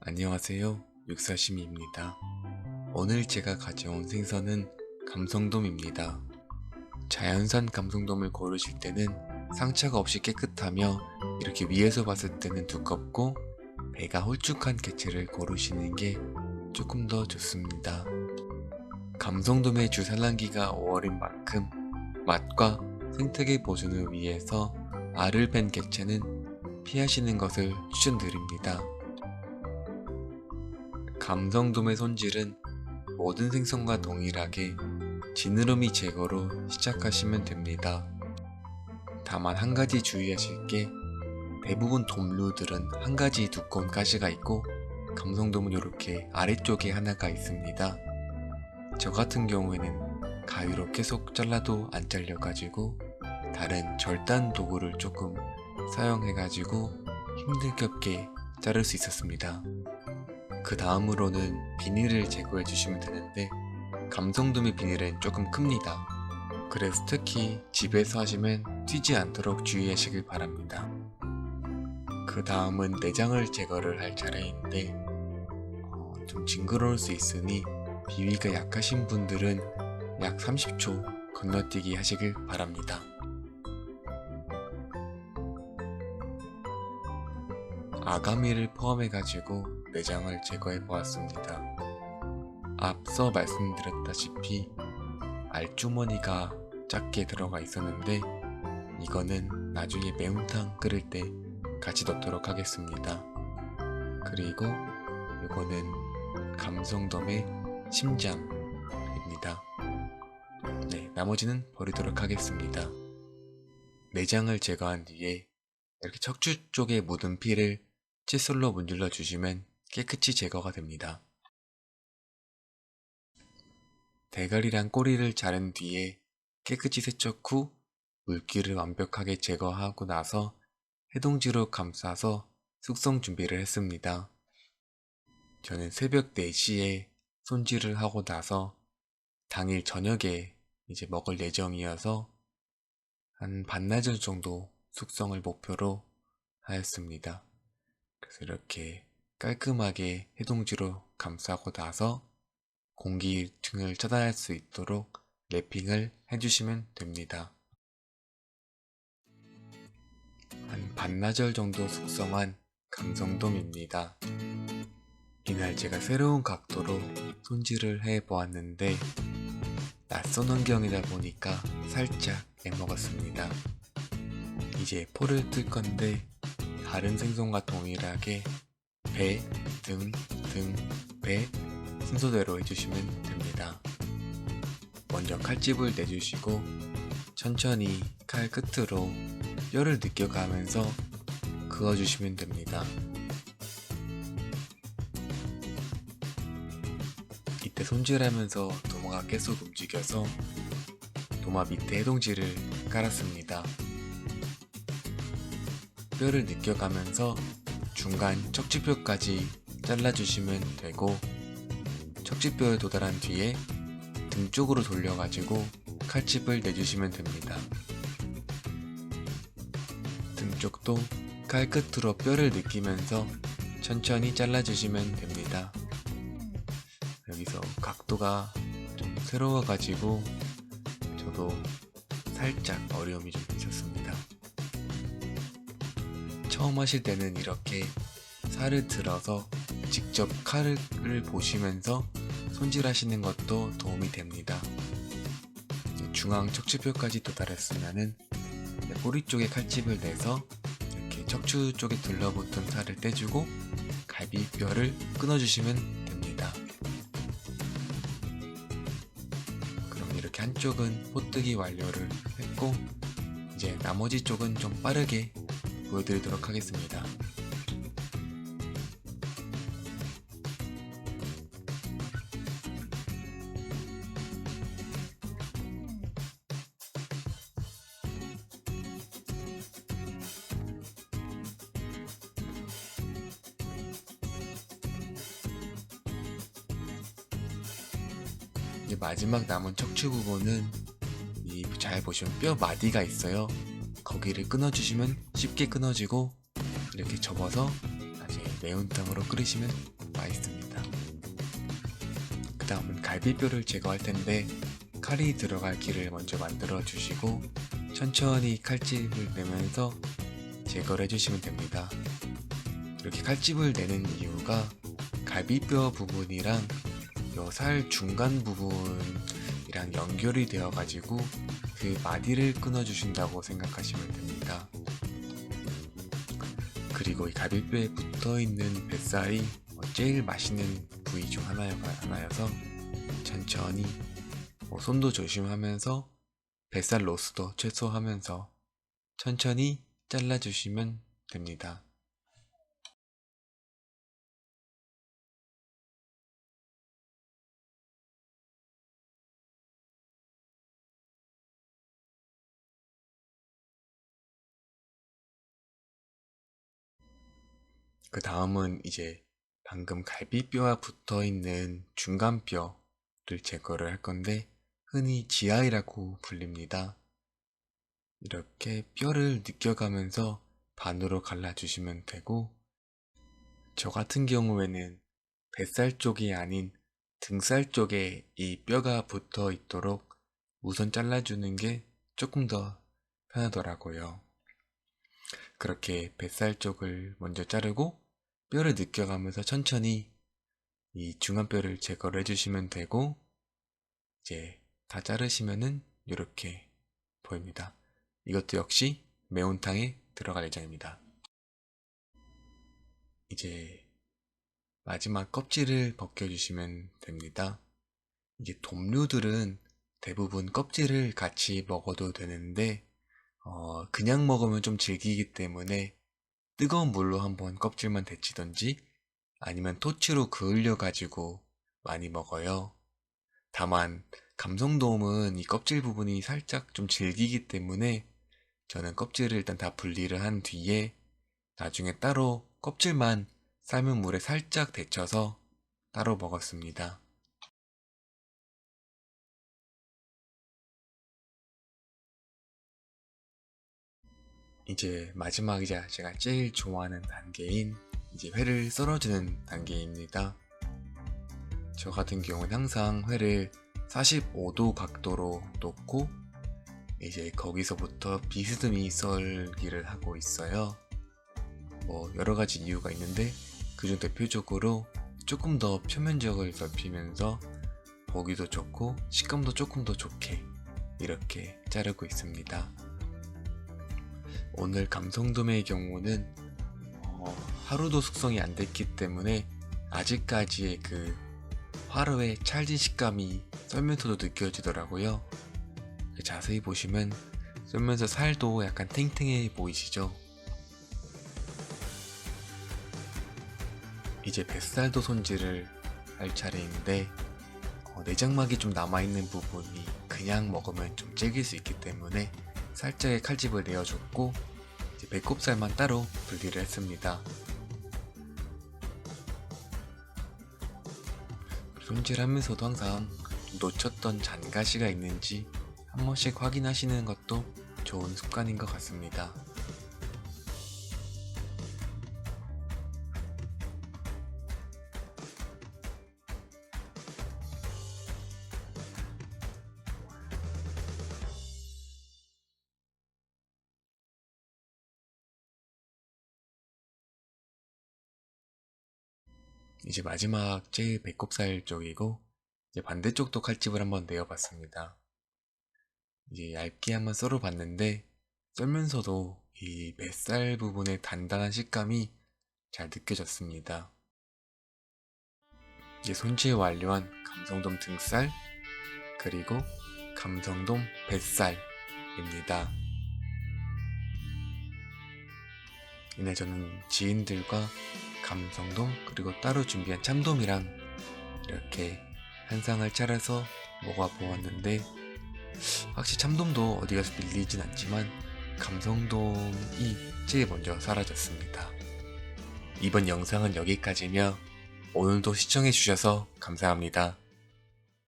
안녕하세요. 육사심입니다. 오늘 제가 가져온 생선은 감성돔입니다. 자연산 감성돔을 고르실 때는 상처가 없이 깨끗하며 이렇게 위에서 봤을 때는 두껍고 배가 홀쭉한 개체를 고르시는 게 조금 더 좋습니다. 감성돔의 주 산란기가 5월인 만큼 맛과 생태계 보존을 위해서 알을 뺀 개체는 피하시는 것을 추천드립니다. 감성돔의 손질은 모든 생선과 동일하게 지느러미 제거로 시작하시면 됩니다. 다만 한 가지 주의하실 게 대부분 돔류들은 한 가지 두꺼운 가시가 있고 감성돔은 이렇게 아래쪽에 하나가 있습니다. 저 같은 경우에는 가위로 계속 잘라도 안 잘려가지고 다른 절단 도구를 조금 사용해가지고 힘들게 없게 자를 수 있었습니다. 그 다음으로는 비닐을 제거해 주시면 되는데 감성돔의 비닐은 조금 큽니다. 그래서 특히 집에서 하시면 튀지 않도록 주의하시길 바랍니다. 그 다음은 내장을 제거를 할 차례인데 좀 징그러울 수 있으니 비위가 약하신 분들은 약 30초 건너뛰기 하시길 바랍니다. 아가미를 포함해가지고 내장을 제거해 보았습니다. 앞서 말씀드렸다시피 알주머니가 작게 들어가 있었는데 이거는 나중에 매운탕 끓일 때 같이 넣도록 하겠습니다. 그리고 이거는 감성돔의 심장입니다. 나머지는 버리도록 하겠습니다. 내장을 제거한 뒤에 이렇게 척추 쪽에 묻은 피를 칫솔로 문질러 주시면 깨끗이 제거가 됩니다. 대가리랑 꼬리를 자른 뒤에 깨끗이 세척 후 물기를 완벽하게 제거하고 나서 해동지로 감싸서 숙성 준비를 했습니다. 저는 새벽 4시에 손질을 하고 나서 당일 저녁에 이제 먹을 예정이어서 한 반나절 정도 숙성을 목표로 하였습니다. 그래서 이렇게 깔끔하게 해동지로 감싸고 나서 공기등을 차단할 수 있도록 랩핑을 해주시면 됩니다. 한 반나절 정도 숙성한 감성돔입니다. 이날 제가 새로운 각도로 손질을 해보았는데 낯선 환경이다 보니까 살짝 애먹었습니다. 이제 포를 뜰 건데 다른 생선과 동일하게 배, 등, 배 순서대로 해주시면 됩니다. 먼저 칼집을 내주시고 천천히 칼 끝으로 뼈를 느껴가면서 그어주시면 됩니다. 이때 손질하면서 도마가 계속 움직여서 도마 밑에 해동지를 깔았습니다. 뼈를 느껴가면서 중간 척추뼈까지 잘라주시면 되고 척추뼈에 도달한 뒤에 등 쪽으로 돌려가지고 칼집을 내주시면 됩니다. 등 쪽도 칼 끝으로 뼈를 느끼면서 천천히 잘라주시면 됩니다. 여기서 각도가 좀 새로워가지고 저도 살짝 어려움이 좀 있었습니다. 처음 하실 때는 이렇게 살을 들어서 직접 칼을 보시면서 손질하시는 것도 도움이 됩니다. 중앙 척추뼈까지 도달했으면은 꼬리 쪽에 칼집을 내서 이렇게 척추 쪽에 들러붙은 살을 떼주고 갈비뼈를 끊어주시면 됩니다. 그럼 이렇게 한쪽은 포뜨기 완료를 했고 이제 나머지 쪽은 좀 빠르게 보여드리도록 하겠습니다. 이제 마지막 남은 척추 부분은 잘 보시면 뼈 마디가 있어요. 거기를 끊어주시면 쉽게 끊어지고 이렇게 접어서 나중에 매운탕으로 끓이시면 맛있습니다. 그 다음은 갈비뼈를 제거할 텐데 칼이 들어갈 길을 먼저 만들어 주시고 천천히 칼집을 내면서 제거를 해주시면 됩니다. 이렇게 칼집을 내는 이유가 갈비뼈 부분이랑 요 살 중간 부분이랑 연결이 되어 가지고 그 마디를 끊어 주신다고 생각하시면 됩니다. 그리고 이 갈비뼈에 붙어 있는 뱃살이 제일 맛있는 부위 중 하나여서 천천히 손도 조심하면서 뱃살 로스도 최소화하면서 천천히 잘라주시면 됩니다. 그 다음은 이제 방금 갈비뼈와 붙어 있는 중간뼈를 제거를 할 건데 흔히 지아이라고 불립니다. 이렇게 뼈를 느껴가면서 반으로 갈라주시면 되고, 저 같은 경우에는 뱃살 쪽이 아닌 등살 쪽에 이 뼈가 붙어 있도록 우선 잘라주는 게 조금 더 편하더라고요. 그렇게 뱃살 쪽을 먼저 자르고 뼈를 느껴가면서 천천히 이 중간뼈를 제거를 해주시면 되고, 이제 다 자르시면은 이렇게 보입니다. 이것도 역시 매운탕에 들어갈 예정입니다. 이제 마지막 껍질을 벗겨주시면 됩니다. 이게 돔류들은 대부분 껍질을 같이 먹어도 되는데 그냥 먹으면 좀 질기기 때문에 뜨거운 물로 한번 껍질만 데치던지 아니면 토치로 그을려 가지고 많이 먹어요. 다만 감성돔은 이 껍질 부분이 살짝 좀 질기기 때문에 저는 껍질을 일단 다 분리를 한 뒤에 나중에 따로 껍질만 삶은 물에 살짝 데쳐서 따로 먹었습니다. 이제 마지막이자 제가 제일 좋아하는 단계인 이제 회를 썰어주는 단계입니다. 저 같은 경우는 항상 회를 45도 각도로 놓고 이제 거기서부터 비스듬히 썰기를 하고 있어요. 여러 가지 이유가 있는데 그중 대표적으로 조금 더 표면적을 넓히면서 보기도 좋고 식감도 조금 더 좋게 이렇게 자르고 있습니다. 오늘 감성돔의 경우는 하루도 숙성이 안 됐기 때문에 아직까지의 그 화로의 찰진 식감이 썰면서도 느껴지더라고요. 자세히 보시면 썰면서 살도 약간 탱탱해 보이시죠? 이제 뱃살도 손질을 할 차례인데 내장막이 좀 남아있는 부분이 그냥 먹으면 좀 질길 수 있기 때문에 살짝의 칼집을 내어줬고 이제 배꼽살만 따로 분리를 했습니다. 손질하면서도 항상 놓쳤던 잔가시가 있는지 한 번씩 확인하시는 것도 좋은 습관인 것 같습니다. 이제 마지막 제일 배꼽살 쪽이고 이제 반대쪽도 칼집을 한번 내어봤습니다. 이제 얇게 한번 썰어봤는데 썰면서도 이 뱃살 부분의 단단한 식감이 잘 느껴졌습니다. 이제 손질 완료한 감성돔 등살 그리고 감성돔 뱃살입니다. 이날 저는 지인들과 감성돔 그리고 따로 준비한 참돔이랑 이렇게 한 상을 차려서 먹어보았는데 확실히 참돔도 어디 가서 밀리진 않지만 감성돔이 제일 먼저 사라졌습니다. 이번 영상은 여기까지며 오늘도 시청해주셔서 감사합니다.